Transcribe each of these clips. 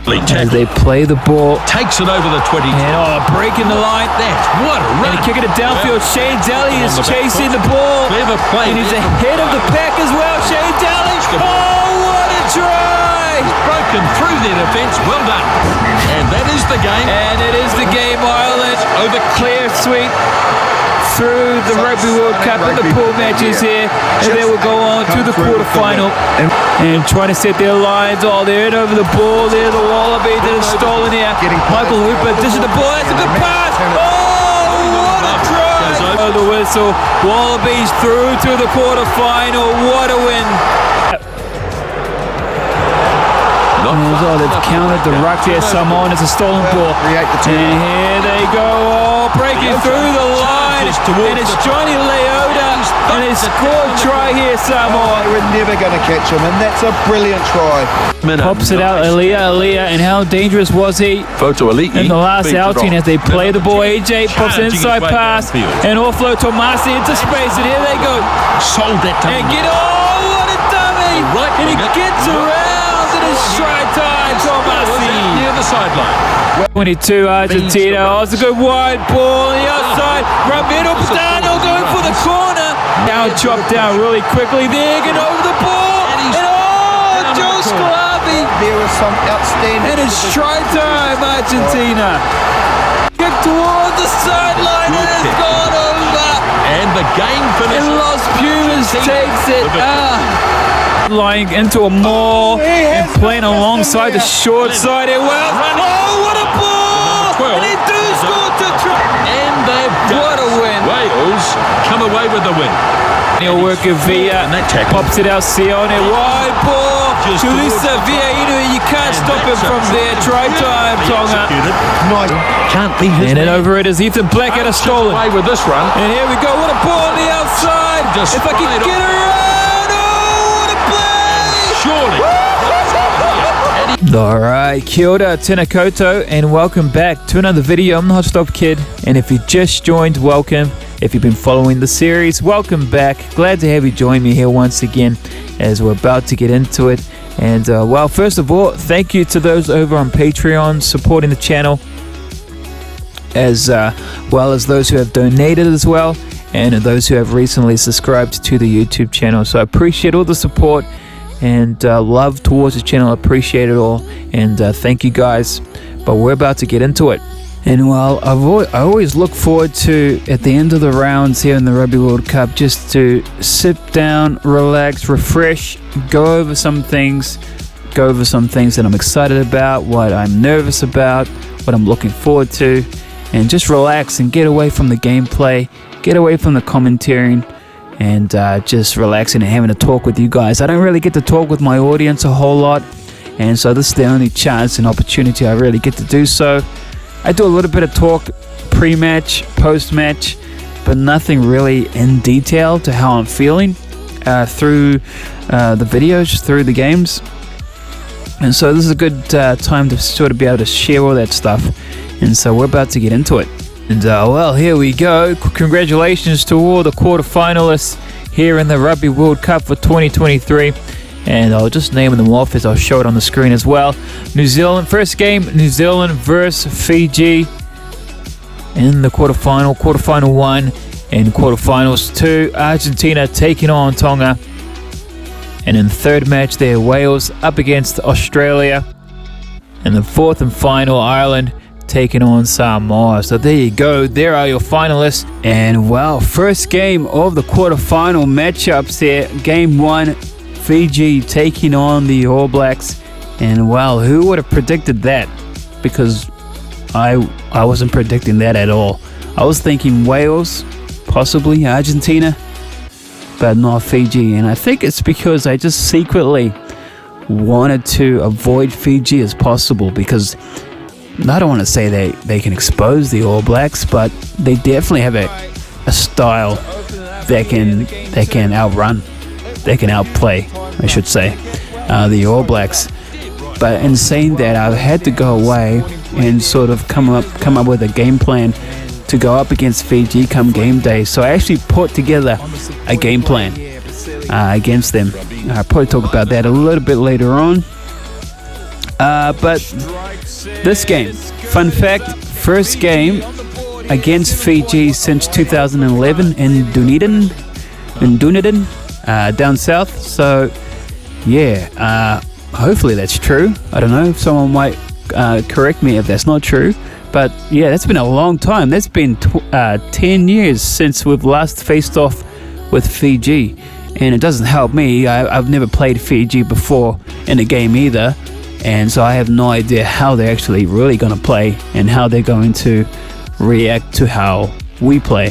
As they play the ball. Takes it over the 20. And breaking the line. That's what a run. And kicking it downfield. Shane Daly is chasing the ball. Clever play. And he's ahead of the pack as well. Shane Daly. Oh, what a try. He's broken through their defence. Well done. And that is the game. And it is the game, Ireland. Over clear sweep through the Rugby World Cup and the pool matches here, and they will go on to the quarterfinal and trying to set their lines. Oh, they're in over the ball. They're the Wallabies that are stolen here. Michael Hooper dishes the ball. That's a good pass. Oh, what a try! Oh, the whistle. Wallabies through to the quarterfinal. What a win! Oh, they've counted the ruck there. Samoan. It's a stolen ball. And here they go. Oh, breaking through the line. And it's Johnny Leota. And they scored try here, Samoa. They were never going to catch him, and that's a brilliant try. Pops it out, Elia. And how dangerous was he in the last outing as they play the ball? AJ pops an inside pass. And offload Tomasi into space. And here they go. Sold that time. And what a dummy. And he gets around. It's try time, Tomasi. Near the sideline. 22 Argentina. Oh, it's a good wide ball on the outside. Ramiro Padano going for the corner. Now chopped down really quickly. They're getting over the ball. And Joe Sclavi. There was some outstanding. And it's try time, Argentina. Kick towards the sideline and it's gone over. And the game finishes. And Los Pumas takes it. Lying into a maul and playing alongside the short side. Oh, what a ball! And they do score to try. And they've what a win! Wales come away with the win. Neil working Villa pops it out. Sione wide ball. Julissa Vieira, you can't stop him from there. Try time, Tonga. Nice. Can't be his. And then over it is Ethan Blackett stolen. Away with this run. And here we go. What a ball on the outside! If I can get around. Alright, kia ora, tēnā koutou, and welcome back to another video. I'm the Hotstop Kid, and if you just joined, welcome. If you've been following the series, welcome back. Glad to have you join me here once again as we're about to get into it. And well, first of all, thank you to those over on Patreon supporting the channel, as well as those who have donated as well, and those who have recently subscribed to the YouTube channel. So I appreciate all the support and love towards the channel. Appreciate it all, and thank you guys. But we're about to get into it. And well, I always look forward to, at the end of the rounds here in the Rugby World Cup, just to sit down, relax, refresh, go over some things that I'm excited about, what I'm nervous about, what I'm looking forward to, and just relax and get away from the gameplay, get away from the commentating, and just relaxing and having a talk with you guys. I don't really get to talk with my audience a whole lot, and so this is the only chance and opportunity I really get to do so. I do a little bit of talk pre-match, post-match, but nothing really in detail to how I'm feeling through the videos, through the games. And so this is a good time to sort of be able to share all that stuff. And so we're about to get into it. And well, here we go. Congratulations to all the quarterfinalists here in the Rugby World Cup for 2023. And I'll just name them off as I'll show it on the screen as well. New Zealand, first game, New Zealand versus Fiji in the quarterfinal 1, and quarterfinals 2, Argentina taking on Tonga. And in the third match there, Wales up against Australia. And the fourth and final, Ireland taking on Samoa. So there you go, there are your finalists. And well, first game of the quarterfinal matchups here. Game 1, Fiji taking on the All Blacks. And well, who would have predicted that? Because I wasn't predicting that at all. I was thinking Wales, possibly Argentina, but not Fiji. And I think it's because I just secretly wanted to avoid Fiji as possible, because I don't want to say they can expose the All Blacks, but they definitely have a style that can outrun, they can outplay, I should say, the All Blacks. But in saying that, I've had to go away and sort of come up with a game plan to go up against Fiji come game day. So I actually put together a game plan against them. I'll probably talk about that a little bit later on. But this game, fun fact, first game against Fiji since 2011 in Dunedin, down south. So yeah, hopefully that's true. I don't know, someone might correct me if that's not true, but yeah, that's been a long time. That's been 10 years since we've last faced off with Fiji, and it doesn't help me. I've never played Fiji before in a game either, and so I have no idea how they're actually really going to play and how they're going to react to how we play.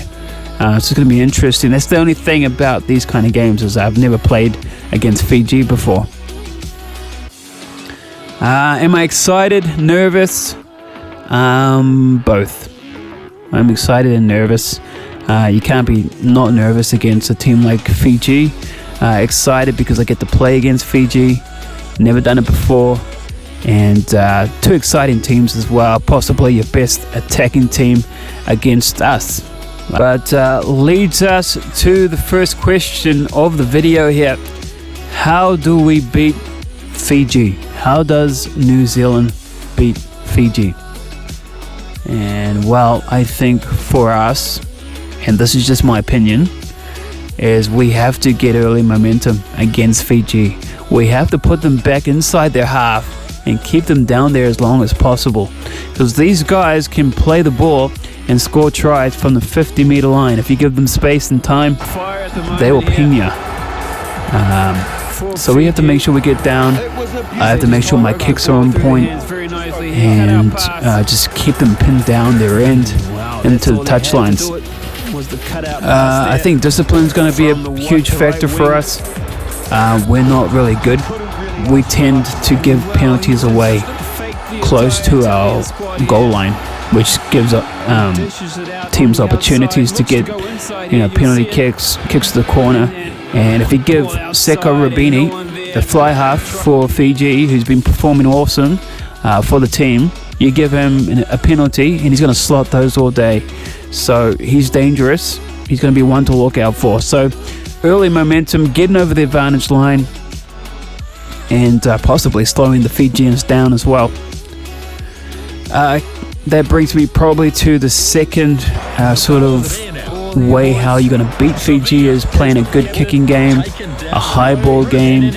So it's going to be interesting. That's the only thing about these kind of games, is I've never played against Fiji before. Am I excited? Nervous? Both. I'm excited and nervous. You can't be not nervous against a team like Fiji. Excited because I get to play against Fiji. Never done it before. And two exciting teams as well. Possibly your best attacking team against us. But leads us to the first question of the video here. How do we beat Fiji? How does New Zealand beat Fiji? And well, I think for us, and this is just my opinion, is we have to get early momentum against Fiji. We have to put them back inside their half and keep them down there as long as possible, because these guys can play the ball and score tries from the 50-meter line. If you give them space and time, they will ping you. So we have to make sure we get down. I have to make sure my kicks are on point, and just keep them pinned down their end into the touchlines. I think discipline is going to be a huge factor for us. We're not really good. We tend to give penalties away close to our goal line, which gives teams opportunities to get penalty kicks to the corner. And if you give Seko Rabini, the fly half for Fiji, who's been performing awesome for the team, you give him a penalty and he's going to slot those all day. So he's dangerous. He's going to be one to look out for. So early momentum, getting over the advantage line, and possibly slowing the Fijians down as well. That brings me probably to the second sort of way how you're going to beat Fiji, is playing a good kicking game, a high ball game.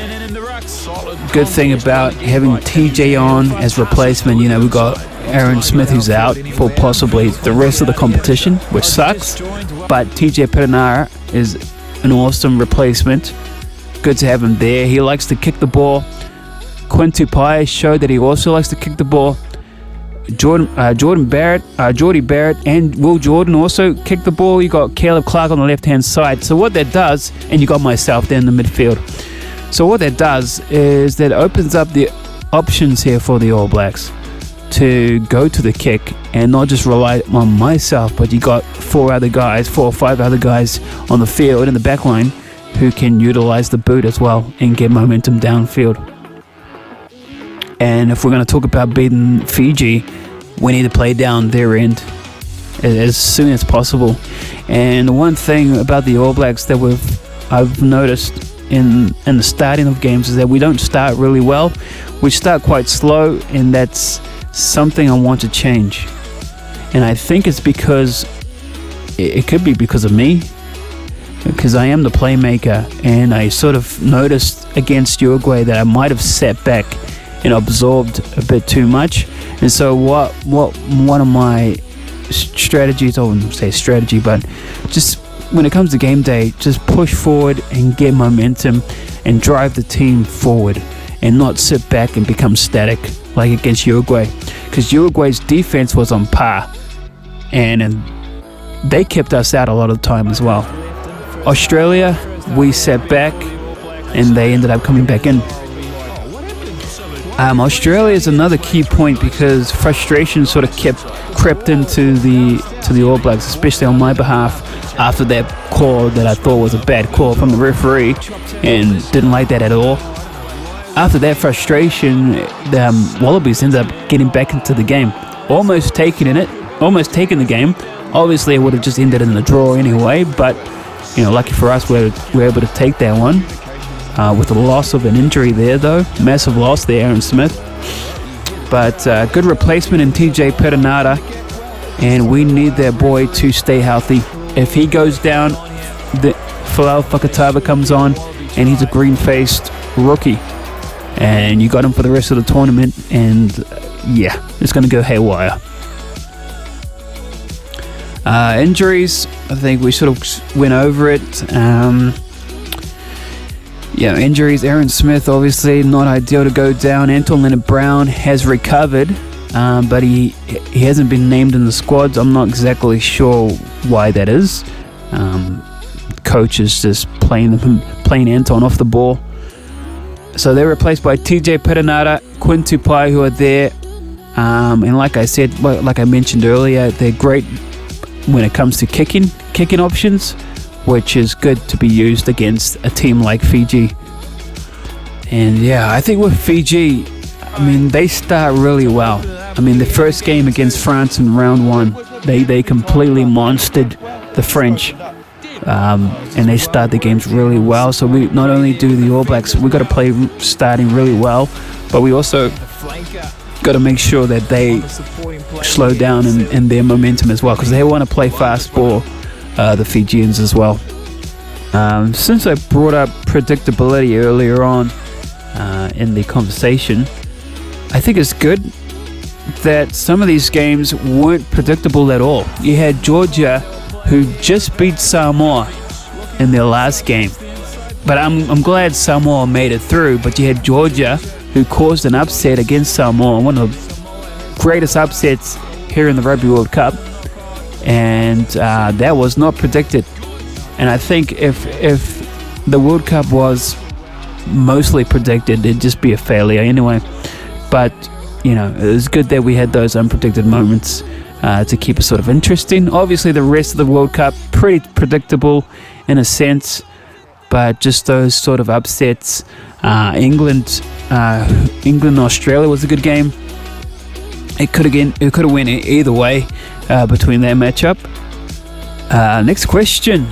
Good thing about having TJ on as replacement, we've got Aaron Smith who's out for possibly the rest of the competition, which sucks, but TJ Perenara is an awesome replacement. Good to have him there. He likes to kick the ball. Quinn Tupai showed that he also likes to kick the ball. Geordie Barrett and Will Jordan also kick the ball. You got Caleb Clark on the left-hand side. So what that does, and you got myself there in the midfield. So what that does is that opens up the options here for the All Blacks to go to the kick and not just rely on myself, but you got 4 or 5 other guys on the field in the back line who can utilize the boot as well and get momentum downfield. And if we're going to talk about beating Fiji, we need to play down their end as soon as possible. And the one thing about the All Blacks that I've noticed in the starting of games is that we don't start really well. We start quite slow, and that's something I want to change. And I think it's because it could be because of me, because I am the playmaker, and I sort of noticed against Uruguay that I might have sat back and absorbed a bit too much. And so what one of my strategies, I wouldn't say strategy, but just when it comes to game day, just push forward and get momentum and drive the team forward and not sit back and become static like against Uruguay, because Uruguay's defense was on par and they kept us out a lot of the time as well. Australia, we sat back and they ended up coming back in. Australia is another key point because frustration sort of crept into the All Blacks, especially on my behalf, after that call that I thought was a bad call from the referee, and didn't like that at all. After that frustration, the Wallabies ended up getting back into the game, almost taking the game. Obviously, it would have just ended in a draw anyway, but lucky for us, we were able to take that one. With the loss of an injury there, though, massive loss there, Aaron Smith. But good replacement in TJ Perenara, and we need that boy to stay healthy. If he goes down, the Folau Fakatava comes on, and he's a green-faced rookie. And you got him for the rest of the tournament, and yeah, it's going to go haywire. Injuries, I think we sort of went over it. Injuries. Aaron Smith, obviously not ideal to go down. Anton Leonard-Brown has recovered, but he hasn't been named in the squads. I'm not exactly sure why that is. Coach is just playing Anton off the ball. So they're replaced by TJ Perenara, Quinn Tupai, who are there. And like I said, like I mentioned earlier, they're great when it comes to kicking options, which is good to be used against a team like Fiji. And yeah, I think with Fiji, I mean, they start really well. I mean, the first game against France in round 1, they completely monstered the French. And they start the games really well. So we not only do the All Blacks, we got to play starting really well, but we also got to make sure that they slow down in their momentum as well, because they want to play fast ball, the Fijians as well. Since I brought up predictability earlier on in the conversation, I think it's good that some of these games weren't predictable at all. You had Georgia, who just beat Samoa in their last game. But I'm glad Samoa made it through. But you had Georgia, who caused an upset against Samoa, one of the greatest upsets here in the Rugby World Cup. And that was not predicted. And I think if the World Cup was mostly predicted, it'd just be a failure anyway. But, you know, it was good that we had those unpredicted moments to keep it sort of interesting. Obviously, the rest of the World Cup, pretty predictable in a sense, but just those sort of upsets. England, Australia was a good game. It could have went either way between that matchup. Next question: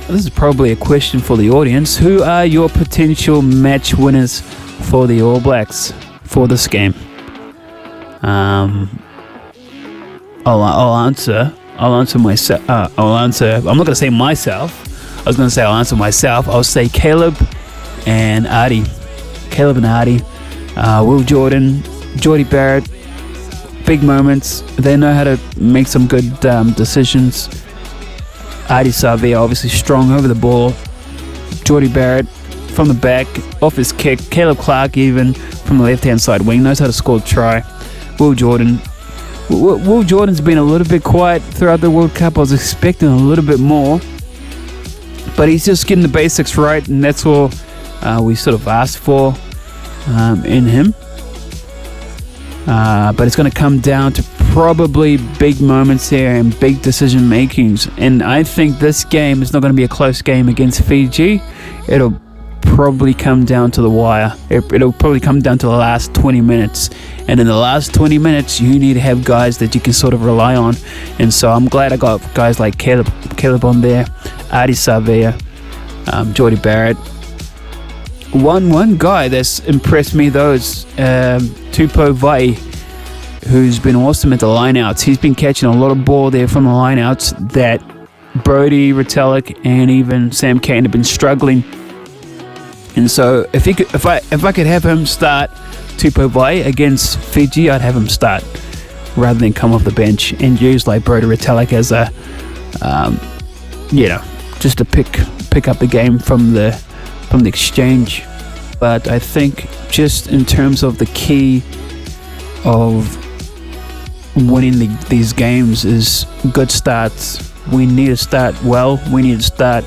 this is probably a question for the audience. Who are your potential match winners for the All Blacks for this game? I'll answer myself. I'm not going to say myself. I was going to say I'll answer myself. I'll say Caleb and Artie. Will Jordan, Geordie Barrett. Big moments. They know how to make some good decisions. Artie Savia, obviously strong over the ball. Geordie Barrett from the back, off his kick. Caleb Clark, even from the left-hand side wing, knows how to score a try. Will Jordan's been a little bit quiet throughout the World Cup. I was expecting a little bit more, but he's just getting the basics right, and that's all we sort of asked for in him. But it's going to come down to probably big moments here and big decision makings. And I think this game is not going to be a close game against Fiji. It'll probably come down to the wire. It'll probably come down to the last 20 minutes. And in the last 20 minutes, you need to have guys that you can sort of rely on. And so I'm glad I got guys like Caleb on there, Artie Savia, Geordie Barrett. One guy that's impressed me though is Tupou Vai, who's been awesome at the lineouts. He's been catching a lot of ball there from the lineouts that Brody, Retallick, and even Sam Cane have been struggling. And so if I could have him start Tupou Vai against Fiji, I'd have him start rather than come off the bench and use like Brody Retallick as a just to pick up the game from the exchange. But I think just in terms of the key of winning these games is good starts. We need to start well. We need to start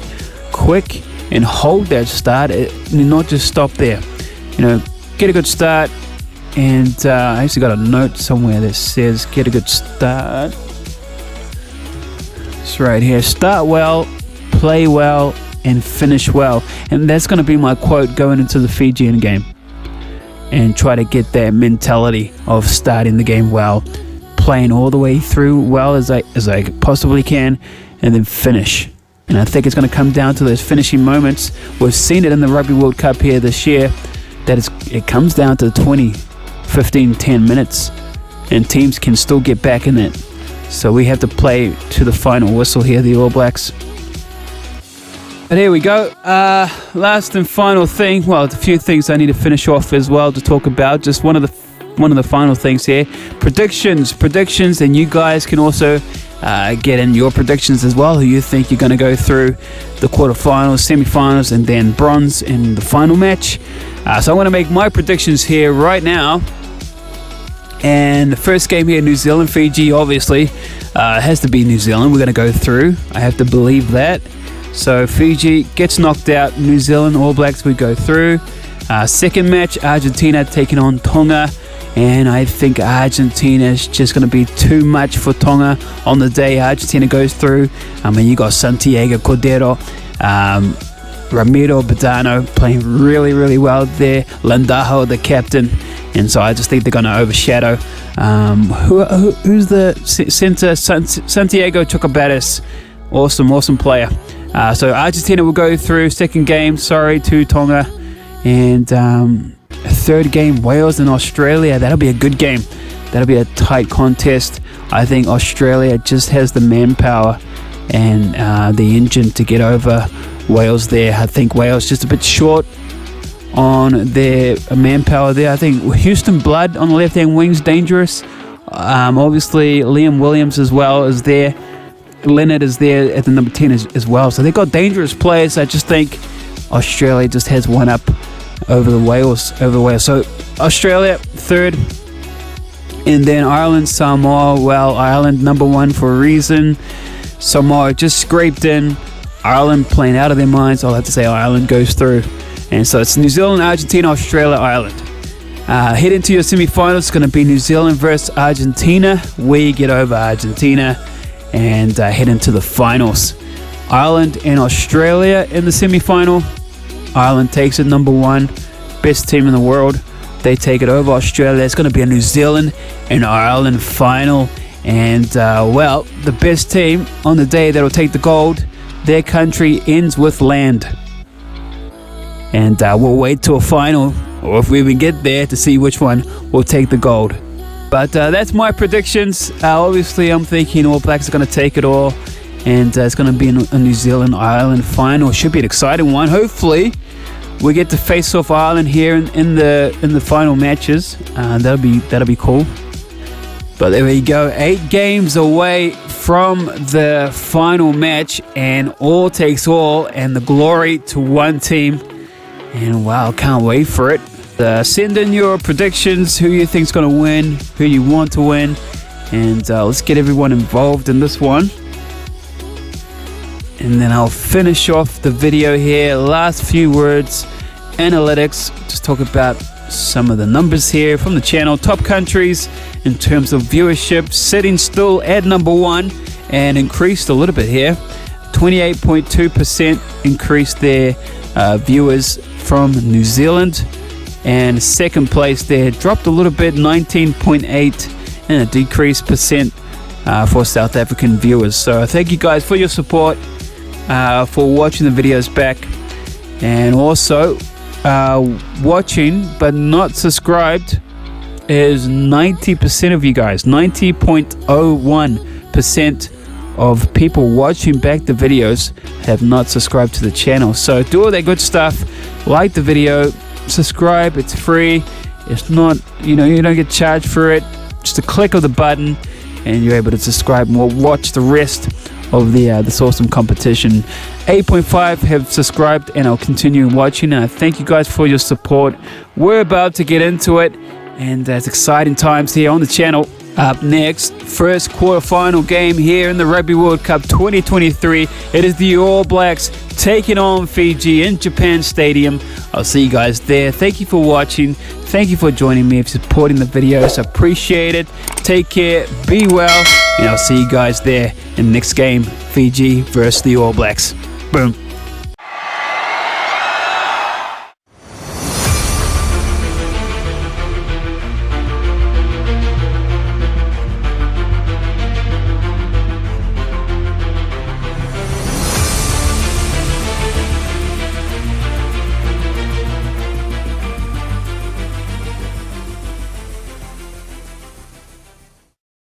quick and hold that start, and not just stop there. You know, get a good start. And I actually got a note somewhere that says get a good start. It's right here. Start well, play well, and finish well. And that's going to be my quote going into the Fijian game. And try to get that mentality of starting the game well, playing all the way through well as I possibly can, and then finish. And I think it's going to come down to those finishing moments. We've seen it in the Rugby World Cup here this year, that it comes down to 20, 10 minutes, and teams can still get back in it. So we have to play to the final whistle here, the All Blacks. But here we go. Last and final thing. Well, a few things I need to finish off as well to talk about. Just one of the final things here. Predictions, and you guys can also get in your predictions as well. Who you think you're going to go through the quarterfinals, semifinals, and then bronze in the final match. So I'm going to make my predictions here right now. And the first game here, New Zealand, Fiji, obviously has to be New Zealand. We're going to go through. I have to believe that. So Fiji gets knocked out. New Zealand, All Blacks, we go through. Second match, Argentina taking on Tonga. And I think Argentina is just going to be too much for Tonga on the day Argentina goes through. I mean, you got Santiago Cordero, Ramiro Badano playing really, really well there. Landajo, the captain. And so I just think they're going to overshadow. Who's the center? Santiago Chocobatis. Awesome player. So Argentina will go through. Second game, to Tonga. And third game, Wales and Australia. That'll be a good game. That'll be a tight contest. I think Australia just has the manpower and the engine to get over Wales there. I think Wales just a bit short on their manpower there. I think Houston Blood on the left-hand wing's dangerous. Obviously, Liam Williams as well is there. Leonard is there at the number 10 as well. So they've got dangerous players. I just think Australia just has one up over Wales. So Australia third, and then Ireland, Samoa. Well, Ireland number one for a reason. Samoa just scraped in. Ireland playing out of their minds. I'll have to say Ireland goes through. And so it's New Zealand, Argentina, Australia, Ireland. Head into your semi-finals. It's going to be New Zealand versus Argentina. We get over Argentina and head into the finals. Ireland and Australia in the semi-final. Ireland takes it number one. Best team in the world. They take it over Australia. It's going to be a New Zealand and Ireland final. And, the best team on the day that will take the gold, their country ends with land. And we'll wait till a final, or if we even get there, to see which one will take the gold. But that's my predictions. Obviously, I'm thinking All Blacks are going to take it all. And it's going to be a New Zealand-Ireland final. Should be an exciting one. Hopefully, we get to face off Ireland here in the final matches. That'll be cool. But there we go. 8 games away from the final match, and all takes all, and the glory to one team. And wow, can't wait for it. Send in your predictions. Who you think's going to win? Who you want to win? And let's get everyone involved in this one. And then I'll finish off the video here. Last few words, analytics. Just talk about some of the numbers here from the channel. Top countries in terms of viewership, sitting still at number 1 and increased a little bit here. 28.2% increased their viewers from New Zealand. And second place there dropped a little bit, 19.8, and a decreased percent for South African viewers. So thank you guys for your support. For watching the videos back, and also watching but not subscribed is 90% of you guys. 90.01% of people watching back the videos have not subscribed to the channel. So do all that good stuff. Like the video, subscribe. It's free. It's not, you don't get charged for it. Just a click of the button and you're able to subscribe, and we'll watch the rest of this awesome competition. 8.5 have subscribed, and I'll continue watching. And I thank you guys for your support. We're about to get into it, and it's exciting times here on the channel. Up next, first quarterfinal game here in the Rugby World Cup 2023. It is the All Blacks taking on Fiji in Japan Stadium. I'll see you guys there. Thank you for watching. Thank you for joining me and supporting the videos. I appreciate it. Take care. Be well. And I'll see you guys there in the next game. Fiji versus the All Blacks. Boom.